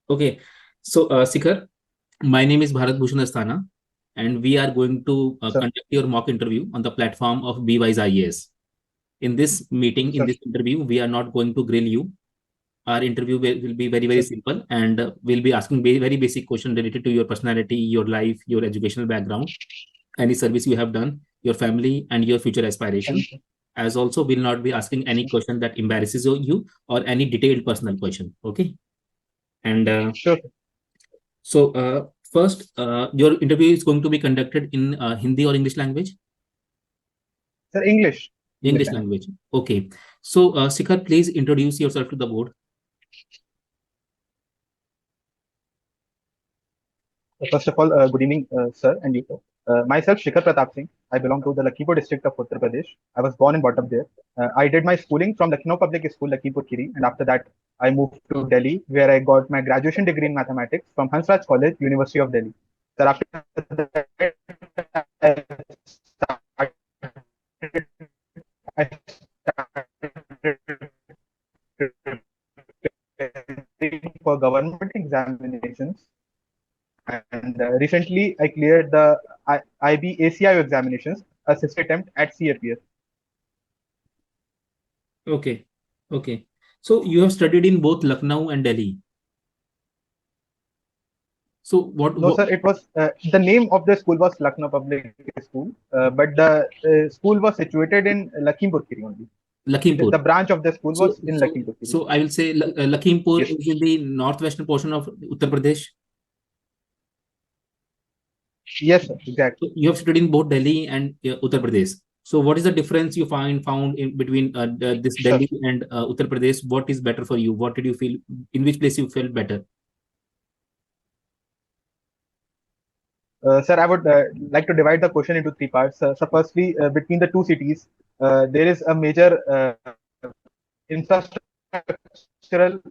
Okay. So, Shikhar, my name is Bharat Bhushan Asthana, and we are going to Sir, conduct your mock interview on the platform of Be Wise IAS. In this meeting, in sir, this interview, we are not going to grill you. Our interview will be very, very sir. simple, and we'll be asking very, very basic questions related to your personality, your life, your educational background, any service you have done, your family, and your future aspiration. Thank you, As also, will not be asking any sir. question that embarrasses you or any detailed personal question. Okay. And Sure, sir. first, your interview is going to be conducted in Hindi or English language? Sir, English English language. language. Okay. So, Shikhar, please introduce yourself to the board. First of all, good evening, sir, and you. Myself, Shikhar Pratap Singh. I belong to the Lakhimpur district of Uttar Pradesh. I was born and brought up there. I did my schooling from Lucknow Public School, Lakhimpur Kheri, and after that, I moved to Delhi, where I got my graduation degree in mathematics from Hansraj College, University of Delhi. Sir, after that, I started, I started preparing for government examinations. And recently, I cleared the IB ACIO examinations, a sister attempt at CAPF. Okay. Okay. So, you have studied in both Lucknow and Delhi. So, No, sir, it was the name of the school was Lucknow Public School, but the school was situated in Lakhimpur Kheri only. Lakhimpur. The branch of the school So, was in so, Lakhimpur Kheri. so I will say Lakhimpur Yes, is in the northwestern portion of Uttar Pradesh. yes, sir, exactly. So, you have studied in both Delhi and Uttar Pradesh. So, what is the difference you found in between this Sure. Delhi and Uttar Pradesh? What is better for you? What did you feel? In which place you felt better? Sir, I would like to divide the question into three parts. So, firstly, between the two cities, there is a major infrastructural,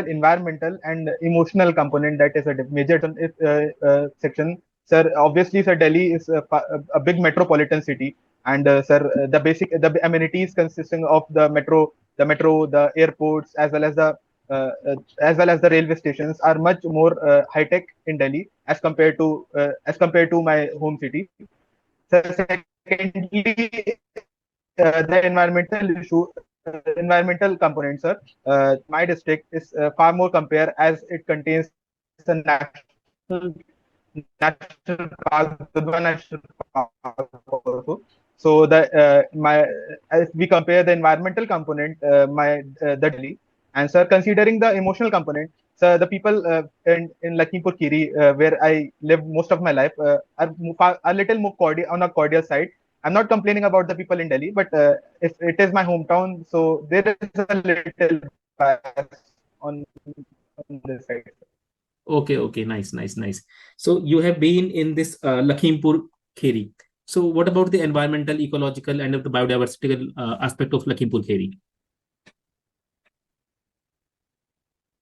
environmental, and emotional component that is a major section. Sir, obviously, sir, Delhi is a big metropolitan city, and sir, the amenities consisting of the airports, as well as the railway stations are much more high tech in Delhi as compared to my home city. So secondly, the environmental component, sir. My district is far more compare as it contains a national park, Dudhwa National Park also. So if we compare the environmental component, the Delhi, and sir, considering the emotional component, so the people in Lakhimpur Kheri, where I live most of my life, are a little more cordial on a cordial side. I'm not complaining about the people in Delhi, but if it is my hometown, so there is a little bias on, on this side. Okay, okay, nice, nice, nice. So you have been in this Lakhimpur Kheri. So what about the environmental, ecological, and the biodiversity aspect of Lakhimpur Kheri?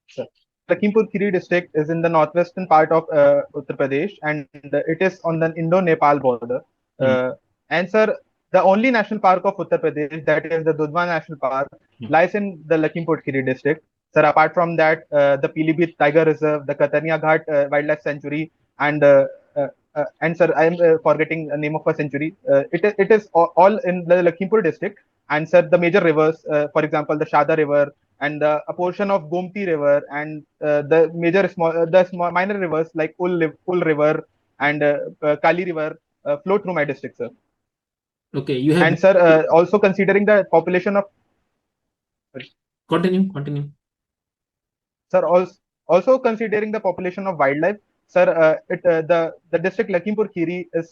Sure. Lakhimpur Kheri district is in the northwestern part of Uttar Pradesh, and it is on the Indo-Nepal border. Hmm. And sir, the only national park of Uttar Pradesh, that is the Dudhwa National Park, Hmm. lies in the Lakhimpur Kheri district. Sir, apart from that, the Pilibhit Tiger Reserve, the Katania Ghat Wildlife Sanctuary, and sir, I am forgetting the name of a sanctuary. It is all in the Lakhimpur district. And sir, the major rivers, for example, the Shada River, and a portion of Gomti River, and the small minor rivers like Ul River and Kali River flow through my district, sir. Okay, you have And sir, also considering the population of continue. sir, also considering the population of wildlife, sir, the district Lakhimpur Kheri is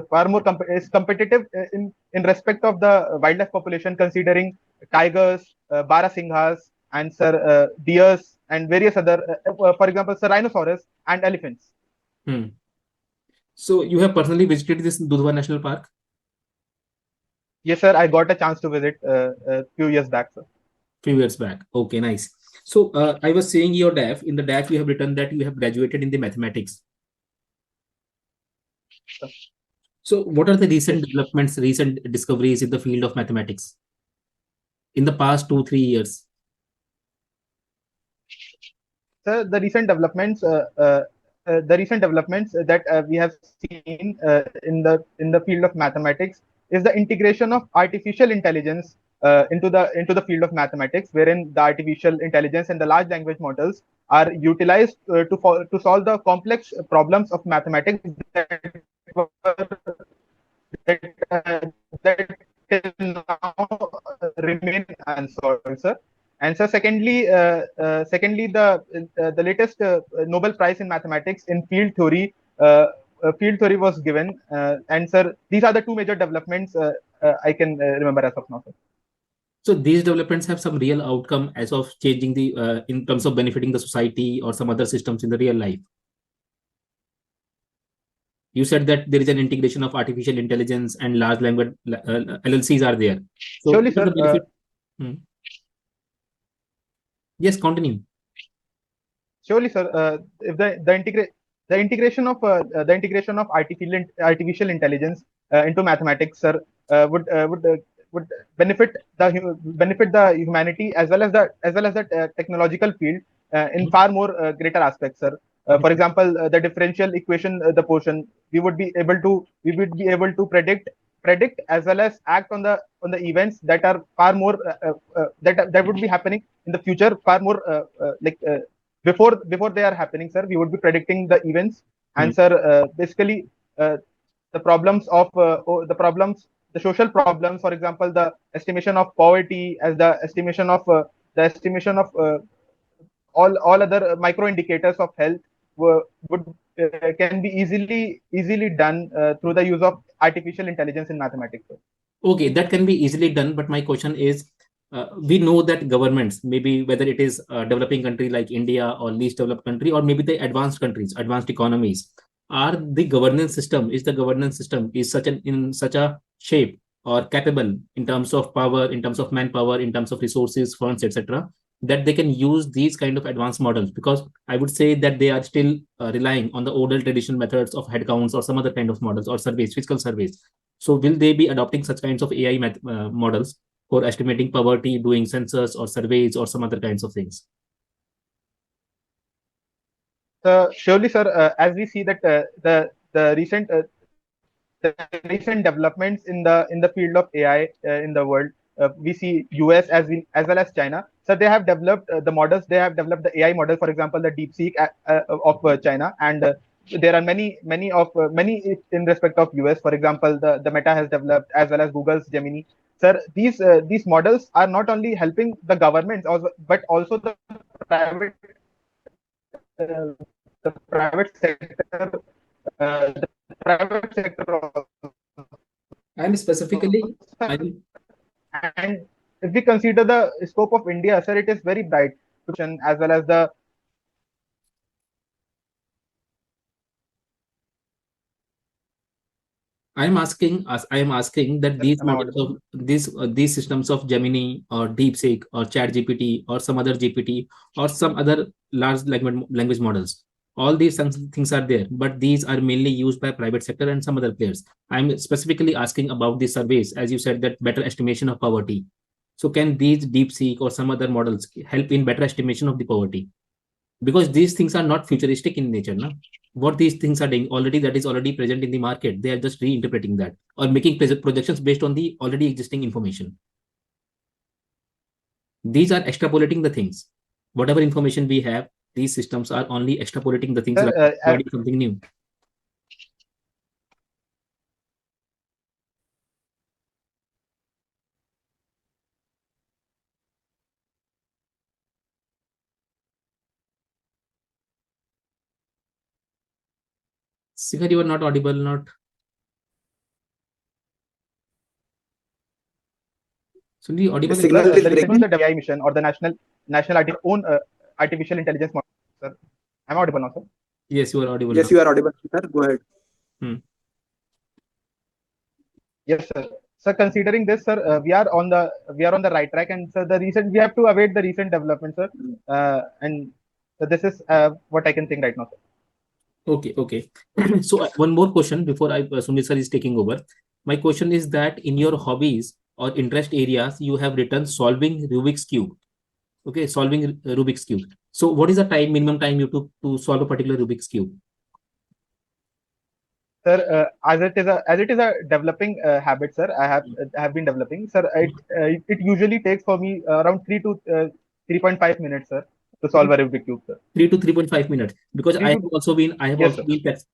far more is competitive in respect of the wildlife population, considering tigers, barasinghas, and sir, deers, and various other, for example, sir, rhinoceros and elephants. Hmm. So you have personally visited this Dudhwa National Park Yes, sir, I got a chance to visit a few years back, sir. few years back. Okay, nice. So I was saying your DAF. In the DAF, you have written that you have graduated in the mathematics. So what are the recent Yes. developments, recent discoveries in the field of mathematics in the past 2, 3 years? Sir, the recent developments that we have seen in the field of mathematics is the integration of artificial intelligence into the field of mathematics, wherein the artificial intelligence and the large language models are utilized to solve the complex problems of mathematics were, that, that till now remain unsolved, sir. And so, secondly, the latest Nobel Prize in mathematics in field theory was given. And sir, these are the two major developments I can remember as of now, sir. So these developments have some real outcome as of changing the in terms of benefiting the society or some other systems in the real life. You said that there is an integration of artificial intelligence and large language LLCs are there. So Surely, what is the sir. benefit? Yes, continue. Surely, sir. If the integration of artificial intelligence into mathematics, sir, would benefit the humanity as well as the technological field in far more greater aspects, sir. For example, the differential equation, the portion, we would be able to predict as well as act on the events that are far more that would be happening in the future, far more before they are happening, sir. We would be predicting the events. And sir, basically the problems of the social problems, for example, the estimation of poverty, as the estimation of all other micro indicators of health would can be easily done through the use of artificial intelligence in mathematics, sir. Okay, that can be easily done, but my question is, we know that governments, maybe whether it is a developing country like India or least developed country, or maybe the advanced countries, advanced economies, are the governance system is such a shape or capable in terms of power, in terms of manpower, in terms of resources, funds, etc., that they can use these kind of advanced models? Because I would say that they are still relying on the older traditional methods of headcounts or some other kind of models or surveys, physical surveys. So will they be adopting such kinds of AI models for estimating poverty, doing census or surveys or some other kinds of things? Surely, sir, as we see that the recent developments in the field of AI in the world, we see US as well as China. So they have developed the models. They have developed the AI model, for example, the DeepSeek of China, and there are many in respect of US. For example, the Meta has developed, as well as Google's Gemini. Sir, these models are not only helping the governments, but also private uh, the private sector. The private sector also. And specifically, I will. And if we consider the scope of India, sir, it is very bright, as well as the I am asking that these am I models audible? of these systems of Gemini or DeepSeek or ChatGPT or some other GPT or some other large language models, all these things are there, but these are mainly used by private sector and some other players. I'm specifically asking about the surveys, as you said, that better estimation of poverty. So can these DeepSeek or some other models help in better estimation of the poverty? Because these things are not futuristic in nature, no? What these things are doing already, that is already present in the market, they are just reinterpreting that or making projections based on the already existing information. These are extrapolating the things. Whatever information we have, these systems are only extrapolating the things, Sir, providing something new. Shikhar, you are not audible, not. So the audible. Signal is breaking. The AI mission or the national own artificial intelligence model. Sir, am I audible now, sir? Yes, you are audible. Yes, now. you are audible, sir. Go ahead. Yes, sir. So considering this, sir, we are on the right track, and so we have to await the recent development, sir. And so this is what I can think right now, sir. Okay. So one more question before Sunil sir is taking over. My question is that in your hobbies or interest areas, you have written solving Rubik's cube. Okay, solving Rubik's cube. So what is the minimum time you took to solve a particular Rubik's Cube? Sir, as it is a developing habit, sir, I have been developing, sir. It usually takes for me around 3.5 minutes, sir, to solve a Rubik's cube, sir. 3 to 3.5 minutes, because I have also been Yes,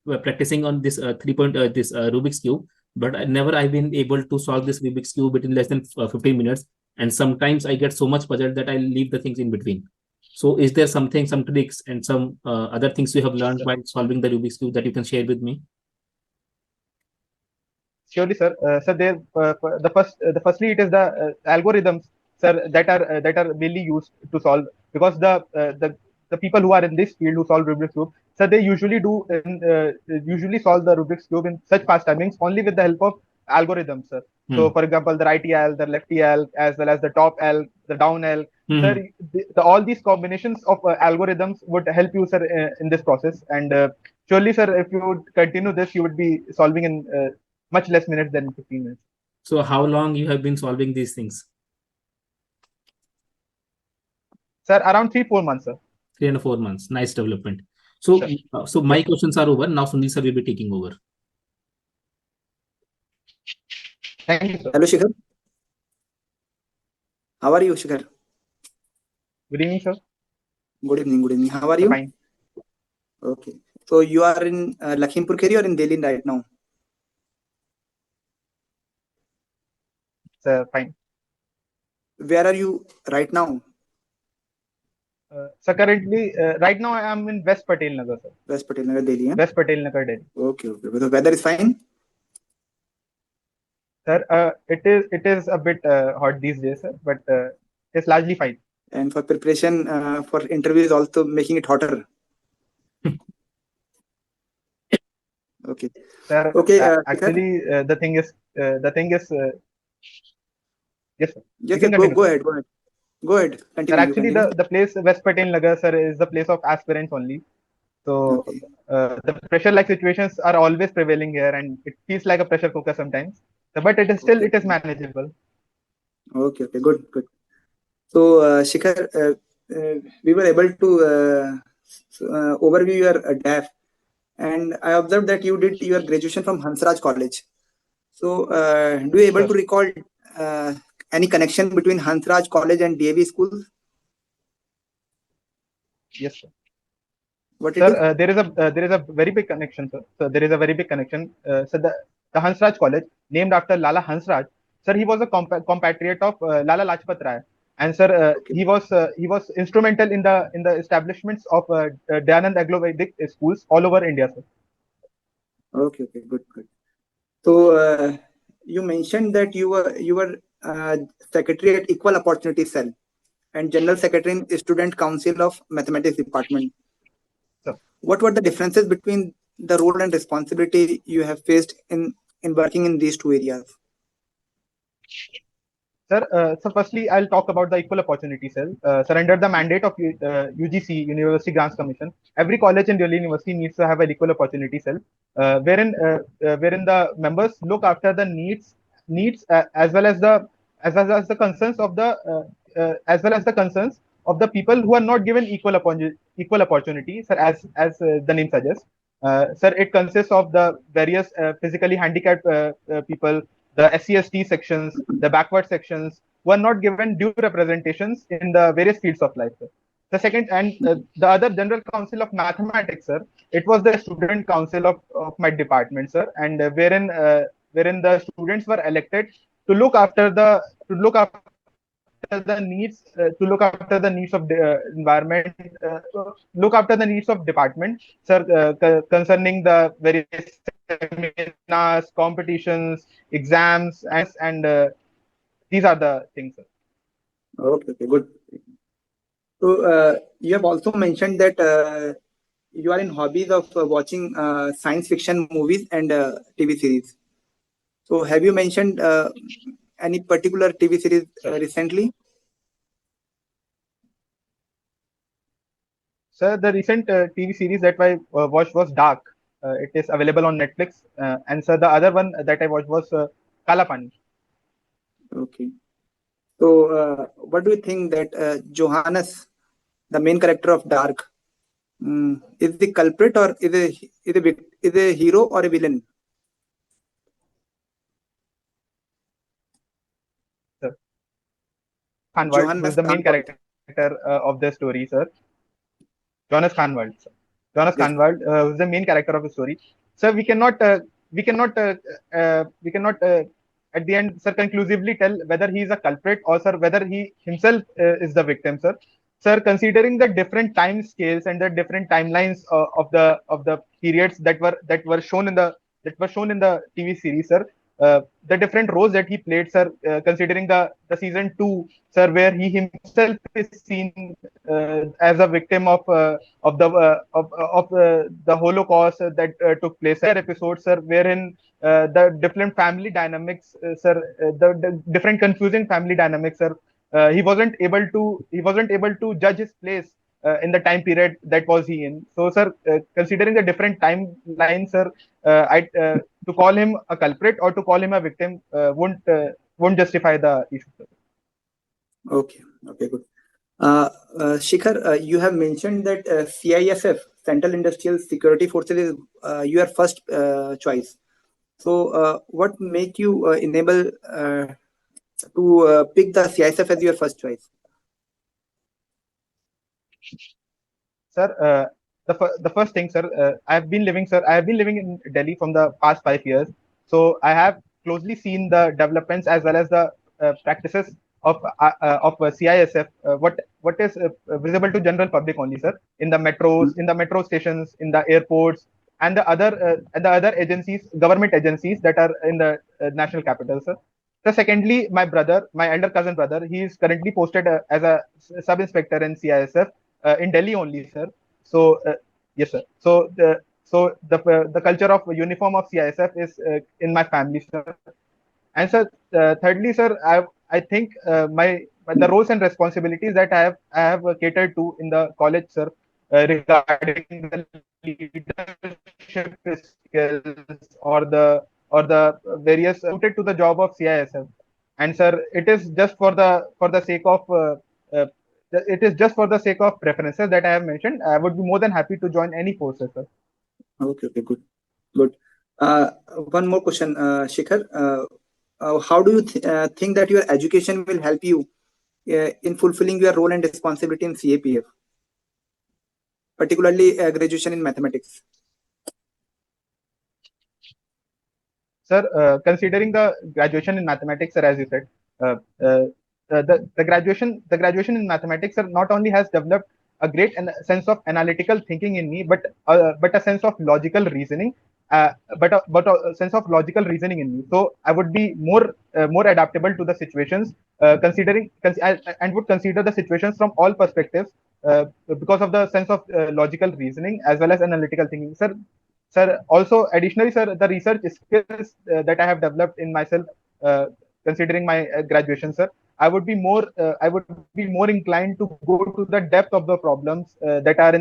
sir. practicing on this Rubik's cube, but I've been able to solve this Rubik's cube within less than 15 minutes, and sometimes I get so much puzzled that I leave the things in between. So is there some tricks and some other things you have learned while solving the Rubik's cube that you can share with me? Surely, sir. Sir, the firstly, it is the algorithms, sir, that are mainly used to solve, because the people who are in this field who solve Rubik's cube, sir, they usually solve the Rubik's cube in such fast timings only with the help of algorithms, sir. So, for example, the right L, the left L, as well as the top L, the down L. Sir, all these combinations of algorithms would help you, sir, in this process. And surely, sir, if you would continue this, you would be solving in much less minutes than 15 minutes. So how long you have been solving these things? Sir, around 3-4 months, sir. 3 and 4 months. Nice development. So, so my questions are over. Now Sunil sir will be taking over. Thank you, sir. Hello, Shikhar. How are you, Shikhar? Good evening, sir. Good evening. Good evening. How are you? Fine. Okay. So you are in Lakhimpur Kheri or in Delhi right now? Sir, fine. Where are you right now? So currently, right now I am in West Patel Nagar, sir. West Patel Nagar, Delhi. Huh? West Patel Nagar, Delhi. Okay, okay. But the weather is fine? Sir, it is a bit hot these days, sir, but it's largely fine. And for preparation for interviews, also making it hotter. Okay. Sir, okay. Actually, the thing is, yes, sir. Yes, sir, go ahead. Go ahead. Continue. Sir, actually, the place West Patel Nagar, sir, is the place of aspirants only. So okay. The pressure-like situations are always prevailing here, and it feels like a pressure cooker sometimes. So, but it is still it is manageable. Okay. Okay. Good. Good. So, Shikhar, we were able to overview your DAF, and I observed that you did your graduation from Hansraj College. So, do you able to recall any connection between Hansraj College and DAV schools? Yes, sir. What sir, there is a very big connection, sir. So there is a very big connection. So the Hansraj College, named after Lala Hansraj, sir, he was a compatriot of Lala Lajpat Rai, and sir, he was instrumental in the establishments of Dayanand Aglo-Vedic schools all over India, sir. Okay, okay, good, good. So you mentioned that you were secretary at Equal Opportunity Cell and general secretary in Student Council of Mathematics Department. What were the differences between the role and responsibility you have faced in working in these two areas? Sir, so firstly, I'll talk about the Equal Opportunity Cell. Sir, under the mandate of UGC, University Grants Commission, every college and Delhi University needs to have an Equal Opportunity Cell, wherein the members look after the needs as well as the concerns of the people who are not given equal opportunity, sir, as the name suggests. Sir, it consists of the various physically handicapped people, the SC/ST sections, the backward sections, who are not given due representations in the various fields of life, sir. The second, and the other General Council of Mathematics, sir, it was the student council of my department, sir, and wherein the students were elected to look after the needs of the environment, look after the needs of department, sir, concerning the various seminars, competitions, exams, and these are the things, sir. Okay, okay, good. So you have also mentioned that you are in hobbies of watching science fiction movies and TV series. So have you mentioned any particular TV series recently? Sir, the recent TV series that I watched was Dark. It is available on Netflix. And sir, the other one that I watched was Kala Pani. Okay. So what do you think that Johannes the main character of Dark, is the culprit or is a hero or a villain? Sir, Khanwald, who is Johannes the main Khanwald. character of the story, sir. Jonas Khanwald, sir. Jonas Yes. Khanwald, who is the main character of the story. Sir, we cannot, at the end, sir, conclusively tell whether he is a culprit or, sir, whether he himself is the victim, sir. Sir, considering the different time scales and the different timelines of the periods that were shown in the TV series, sir, the different roles that he played, sir, considering the season 2, sir, where he himself is seen as a victim of the Holocaust that took place. There episodes, sir, wherein the different family dynamics, sir, the different confusing family dynamics, sir. He wasn't able to judge his place in the time period that was he in. So, sir, considering the different timelines, sir, to call him a culprit or to call him a victim won't justify the issue, sir. Okay, good. Shikhar, you have mentioned that CISF, Central Industrial Security Forces, is your first choice. So, what make you enable to pick the CISF as your first choice? Sir, the first thing, sir, I have been living in Delhi from the past 5 years. So I have closely seen the developments as well as the practices of CISF. What is visible to general public only, sir, in the metros, in the metro stations, in the airports, and the other agencies, government agencies that are in the national capital, sir. So secondly, my elder cousin brother, he is currently posted as a sub inspector in CISF in Delhi only, sir. So yes, sir. So the culture of uniform of CISF is in my family, sir. And sir, thirdly, sir, I think the roles and responsibilities that I have catered to in the college, sir, regarding the leadership skills or the various suited to the job of CISF. And sir, it is just for the sake of uh, it is just for the sake of preferences that I have mentioned. I would be more than happy to join any forces, sir. Okay, good. One more question, Shikhar. How do you think that your education will help you in fulfilling your role and responsibility in CAPF, particularly graduation in mathematics? Sir, considering the graduation in mathematics, sir, as you said, the graduation in mathematics, sir, not only has developed a great sense of analytical thinking in me, but a sense of logical reasoning. But a sense of logical reasoning in me. So I would be more adaptable to the situations, and would consider the situations from all perspectives because of the sense of logical reasoning as well as analytical thinking, sir. Sir, also additionally, sir, the research skills that I have developed in myself, considering my graduation, sir, I would be more inclined to go to the depth of the problems that are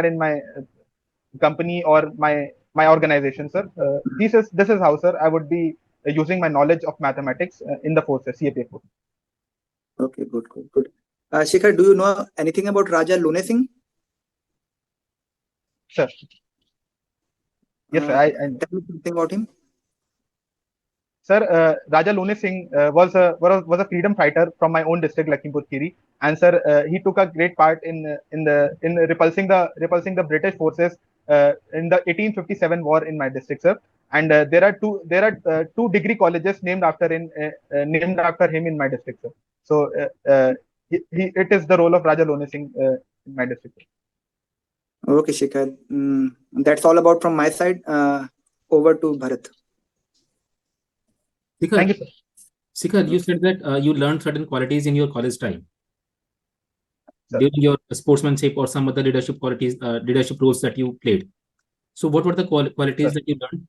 in my company or my organization, sir. This is how, sir, I would be using my knowledge of mathematics in the forces, CAPF force. Okay, good. Shikhar, do you know anything about Raja Lone Singh? Sir. Yes, sir. I tell me something about him. Sir, Raja Lone Singh was a freedom fighter from my own district, Lakhimpur Kheri, and sir, he took a great part in repulsing the British forces in the 1857 war in my district, sir. And there are two degree colleges named after him in my district, sir. So it is the role of Raja Lone Singh in my district. Okay, Shikhar. That's all about from my side. Over to Bharat. Shikhar, thank you, sir. Shikhar, you said that you learned certain qualities in your college time, sir, during your sportsmanship or some other leadership qualities, leadership roles that you played. So, what were the qualities sir, that you learned?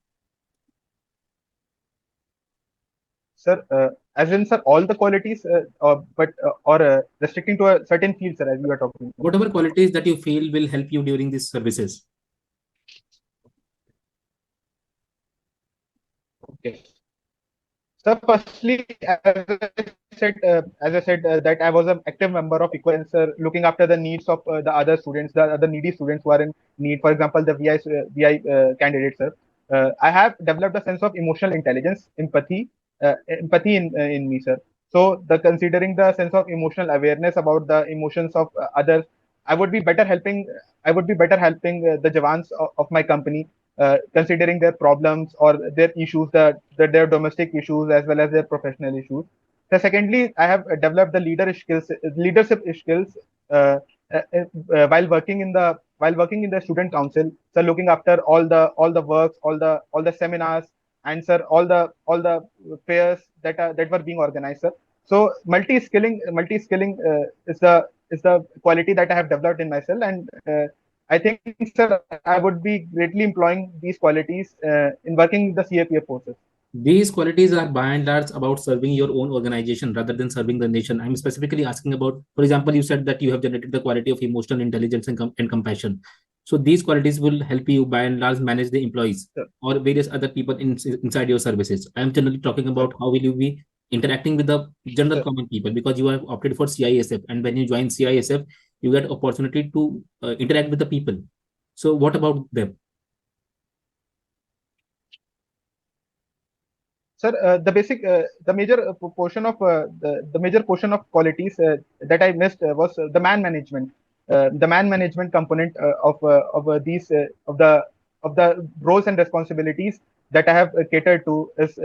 Sir, as in, sir, all the qualities, or restricting to a certain field, sir, as you are talking about. Whatever qualities that you feel will help you during these services. Okay. So firstly, as I said that I was an active member of Equal, looking after the needs of the other students, the other needy students who are in need. For example, the VI candidates, sir. I have developed a sense of emotional intelligence, empathy in me, sir. So the considering the sense of emotional awareness about the emotions of others, I would be better helping. I would be better helping the Jawans of my company, considering their problems or their issues, their domestic issues as well as their professional issues. So secondly, I have developed the leadership skills uh, while working in the student council. So looking after all the works, all the seminars, and sir, all the fairs that were being organized, sir. So multi-skilling is the quality that I have developed in myself, and I think, sir, I would be greatly employing these qualities in working with the CAPF forces. These qualities are by and large about serving your own organization rather than serving the nation. I'm specifically asking about, for example, you said that you have generated the quality of emotional intelligence and compassion. So these qualities will help you by and large manage the employees Sir, or various other people inside your services. I'm generally talking sir, about how will you be interacting with the general sir. common people, because you have opted for CISF, and when you join CISF, you get opportunity to interact with the people. So what about them? Sir, the major portion of qualities that I missed was the man management component of the roles and responsibilities that I have catered to is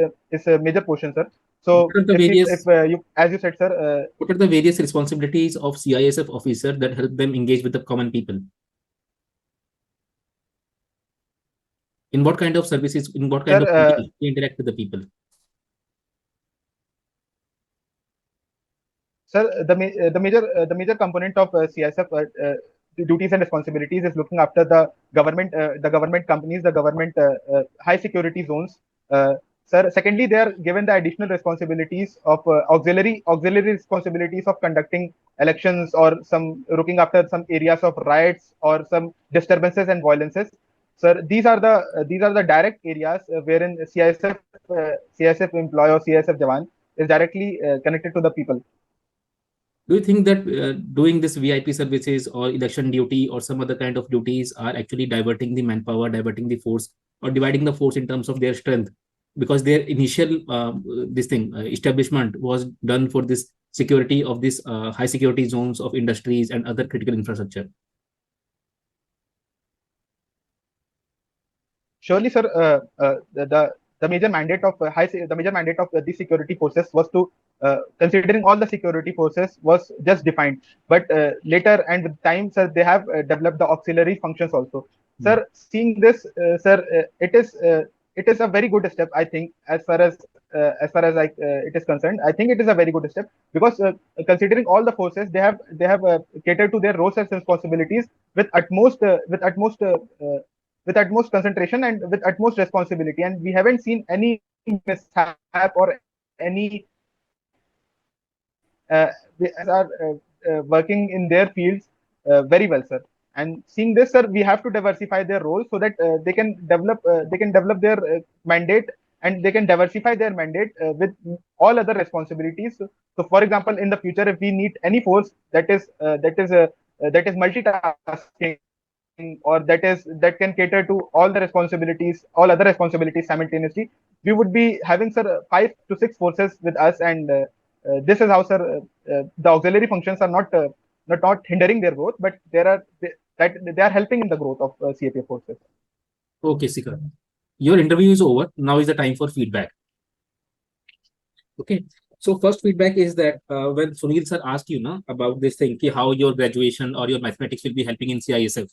a major portion, sir. So What are the if various you, as you said, sir, What are the various responsibilities of CISF officer that help them engage with the common people? In what kind of services, in what kind sir, of ways they interact with the people? Sir, the major component of CSF duties and responsibilities is looking after the government companies, the government high security zones. Uh, Sir, secondly, they are given the additional responsibilities of auxiliary responsibilities of conducting elections or some looking after some areas of riots or some disturbances and violences. Sir, these are the direct areas wherein CSF employee or CSF Jawan is directly connected to the people. Do you think that doing this VIP services or election duty or some other kind of duties are actually diverting the manpower, diverting the force, or dividing the force in terms of their strength? Because their initial establishment was done for this security of this high security zones of industries and other critical infrastructure. Surely, sir, the major mandate of the major mandate of these security forces was to considering all the security forces was just defined, but later and with time, sir, they have developed the auxiliary functions also. Hmm. Sir, seeing this, sir, it is a very good step. I think it is concerned, I think it is a very good step because considering all the forces, they have catered to their roles and responsibilities with utmost concentration and with utmost responsibility, and we haven't seen any mishap or any are working in their fields very well, sir. And seeing this, sir, we have to diversify their roles so that they can develop their mandate, and they can diversify their mandate with all other responsibilities. So, for example, in the future, if we need any force that is multitasking, or that can cater to all other responsibilities simultaneously, we would be having, sir, 5 to 6 forces with us, and this is how, sir, the auxiliary functions are not hindering their growth, but they are helping in the growth of CAPF forces. Okay, Sikar. Your interview is over. Now is the time for feedback. Okay. So first feedback is that when Sunil sir asked you about this thing, how your graduation or your mathematics will be helping in CISF,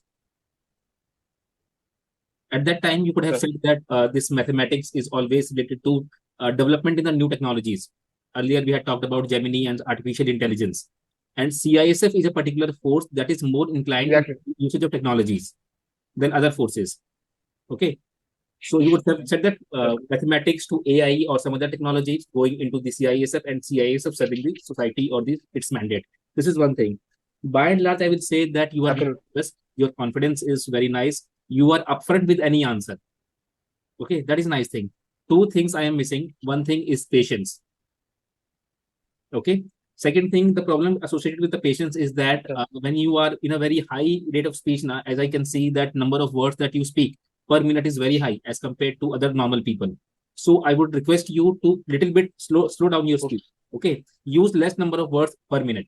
at that time you could have Sir, felt that this mathematics is always related to development in the new technologies. Earlier we had talked about Gemini and artificial intelligence, and CISF is a particular force that is more inclined in exactly. usage of technologies than other forces. Okay. So you would have said that Sir, mathematics to AI or some other technologies going into the CISF, and CISF serving the society or its mandate. This is one thing. By and large, I will say that you are very absolutely. focused. Your confidence is very nice. You are upfront with any answer. Okay, that is a nice thing. two things I am missing. One thing is patience. Okay. Second thing, the problem associated with the patience is that when you are in a very high rate of speech now, as I can see that number of words that you speak per minute is very high as compared to other normal people. So I would request you to little bit slow down your speech. Okay. Use less number of words per minute.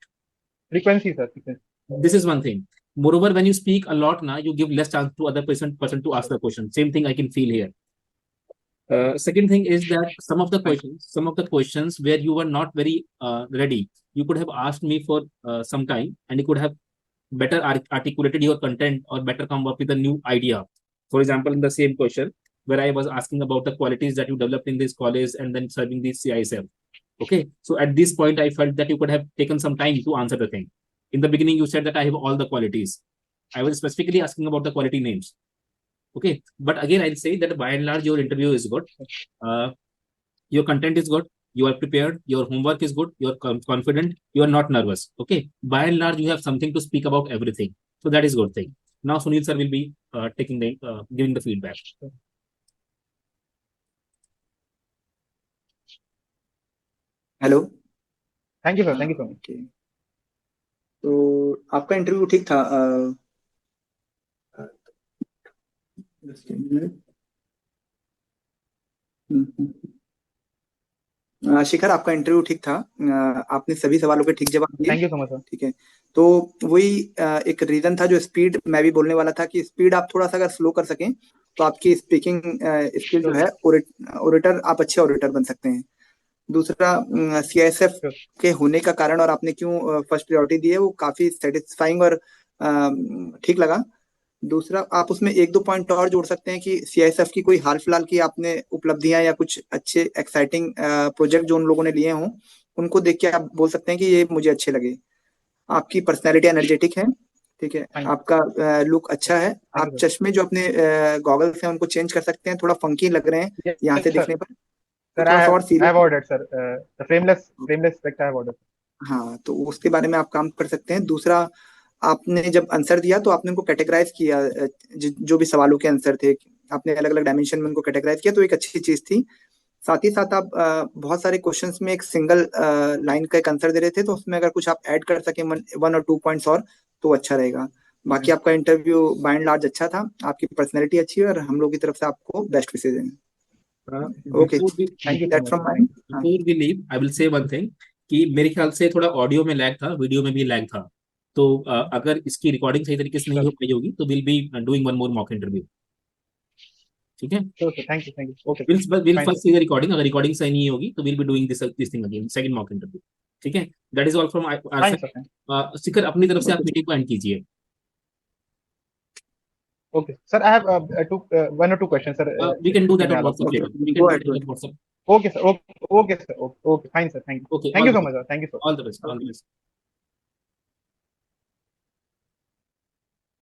Frequency, sir. Frequency. This is one thing. Moreover, when you speak a lot now, you give less chance to other person to ask the question. Same thing I can feel here. Second thing is that some of the questions where you were not very ready, you could have asked me for some time, and you could have better articulated your content or better come up with a new idea. For example, in the same question where I was asking about the qualities that you developed in this college and then serving this CISF. Okay, so at this point, I felt that you could have taken some time to answer the thing. In the beginning, you said that I have all the qualities. I was specifically asking about the quality names. Okay, but again, I'll say that by and large, your interview is good. Your content is good. You are prepared. Your homework is good. You're confident. You are not nervous. Okay, by and large, you have something to speak about everything. So that is good thing. Now, Sunil sir will be taking the giving the feedback. Hello, thank you sir, thank you so much. तो आपका interview ठीक था। शिखर, आपका interview ठीक था। आपने सभी सवालों के ठीक जवाब दिए। Thank you so much sir. ठीक है, तो वही एक रीजन था जो स्पीड मैं भी बोलने वाला था कि स्पीड आप थोड़ा सा अगर स्लो कर सकें तो आपकी स्पीकिंग स्किल जो है ओरेटर, आप अच्छे ओरेटर बन सकते हैं। दूसरा, CISF के होने का कारण और आपने क्यों फर्स्ट प्रायोरिटी दी है वो काफी सेटिस्फाइंग और ठीक लगा। दूसरा, आप उसमें एक दो पॉइंट और जोड़ सकते हैं कि CISF की कोई हाल फिलहाल की आपने उपलब्धियां या कुछ अच्छे एक्साइटिंग प्रोजेक्ट जो उन लोगों ने लिए हों, उनको देख के आप बोल सकते हैं कि ये मुझे अच्छे लगे। आपकी पर्सनैलिटी एनर्जेटिक है, ठीक है, आपका लुक अच्छा है। आप चश्मे जो अपने गॉगल्स हैं उनको चेंज कर सकते हैं, थोड़ा फंकी लग रहे हैं यहाँ से दिखने पर। हाँ, तो उसके बारे में आप काम कर सकते हैं। दूसरा, आपने जब आंसर दिया तो आपने उनको कैटेगराइज किया, जो भी सवालों के आंसर थे आपने अलग अलग डायमेंशन में उनको कैटेगराइज किया, तो एक अच्छी चीज थी। साथ ही साथ आप बहुत सारे क्वेश्चंस में एक सिंगल लाइन का एक आंसर दे रहे थे, तो उसमें अगर कुछ आप ऐड कर सके 1 और 2 पॉइंट्स और, तो अच्छा रहेगा। बाकी आपका इंटरव्यू बाय एंड लार्ज अच्छा था, आपकी पर्सनैलिटी अच्छी है और हम लोग की तरफ से आपको बेस्ट विशेज हैं। Okay, that's from my and. Before we leave, I will say one thing कि मेरे ख्याल से थोड़ा ऑडियो में लैग था, वीडियो में भी लैग था। तो अगर इसकी रिकॉर्डिंग सही तरीके से नहीं हो पाई होगी तो will be doing one more mock interview. ठीक है, thank you. Okay, will first see the recording. अगर रिकॉर्डिंग सही नहीं होगी तो will be doing this thing again, second mock interview. ठीक है, that is all from our side. Shikhar, अपनी तरफ से आप मीटिंग को एंड कीजिए। Okay, sir, I have 1 or 2 questions, sir. We can do that on WhatsApp later. We can do that on WhatsApp. Okay, sir. Okay, sir. Okay, fine, sir. Thank you. Okay, Thank you so much, sir. Thank you so much. All the best. All the best.